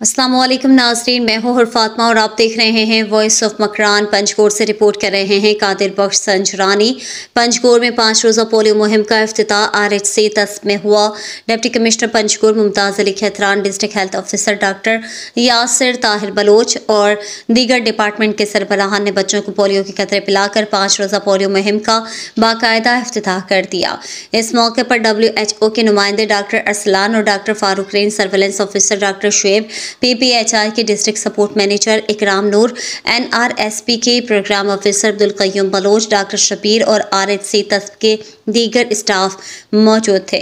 अस्सलाम वालेकुम नाज़रीन, मैं हूँ फातिमा और आप देख रहे हैं वॉइस ऑफ मकरान। पंचकोट से रिपोर्ट कर रहे हैं कादिर बख्श संजरानी। पंचकोट में 5 रोज़ा पोलियो मुहिम का इफ्तिताह RHC तस्ब में हुआ। Deputy commissioner Panchkot Mumtaz Ali Khetran, district health officer doctor Yasir Tahir Baloch और दीगर डिपार्टमेंट के सरबराहान ने बच्चों को पोलियो के कतरे पिलाकर 5 रोज़ा पोलियो मुहिम का बाकायदा इफ्तिताह कर दिया। इस मौके पर WHO के नुमाइंदे डॉक्टर अरसलान और doctor Farooq Rind, surveillance officer doctor Shoaib, PPHI के district support manager Ikram Noor, NRSP के programme officer Abdul Qayyum Baloch, doctor Shabbir और RHC तस्ब के दीगर स्टाफ मौजूद थे।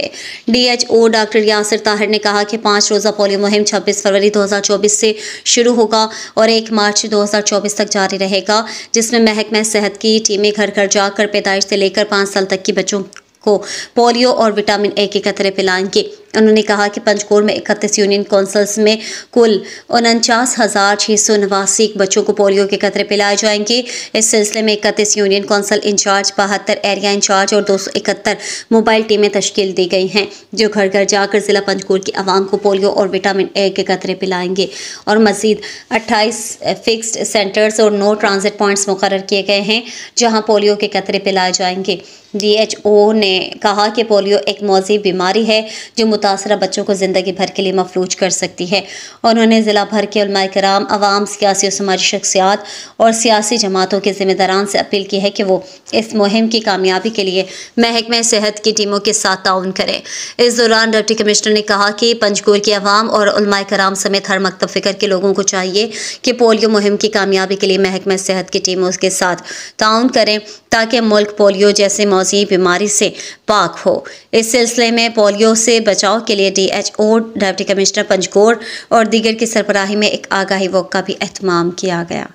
DHO डॉक्टर यासिर ताहिर ने कहा कि 5 रोज़ा पोलियो मुहिम 26 फरवरी 2024 से शुरू होगा और 1 मार्च 2024 तक जारी रहेगा, जिसमें महकमा सेहत की टीमें घर घर जाकर पैदाइश से लेकर 5 साल तक के बच्चों को पोलियो और विटामिन ए के कतरे पिलाएंगे। उन्होंने कहा कि पंचकोट में 31 यूनियन काउंसिल्स में कुल 49,689 बच्चों को पोलियो के कतरे पिलाए जाएंगे। इस सिलसिले में 31 union council in charge, 72 area in charge और 271 मोबाइल टीमें तश्कील दी गई हैं, जो घर घर जाकर जिला पंचकोट की आवाम को पोलियो और विटामिन ए के कतरे पिलाएंगे। और मजीद 28 फिक्स्ड सेंटर्स और 9 ट्रांजिट पॉइंट्स मुकर्रर किए गए हैं, जहाँ पोलियो के कतरे पिलाए जाएंगे। DHO ने कहा कि पोलियो एक मौजी बीमारी है जो मुतासरा बच्चों को ज़िंदगी भर के लिए मफलूज कर सकती है। उन्होंने ज़िला भर के उलमाए कराम, अवाम, सियासी और समाजी शख्सियात और सियासी जमातों के ज़िम्मेदारान से अपील की है कि वो इस मुहिम की कामयाबी के लिए महकमा सेहत की टीमों के साथ ताउन करें। इस दौरान डिप्टी कमिश्नर ने कहा कि पंचकोट के अवाम और उलमाए कराम समेत हर मकतब फ़िक्र के लोगों को चाहिए कि पोलियो मुहिम की कामयाबी के लिए महकमा सेहत की टीमों के साथ ताउन करें, ताकि मुल्क पोलियो जैसे मौजी बीमारी से पाक हो। इस सिलसिले में पोलियो से बचाव के लिए DHO, डिप्टी कमिश्नर पंचकोट और दीगर की सरबराही में एक आगाही वॉक का भी एहतमाम किया गया।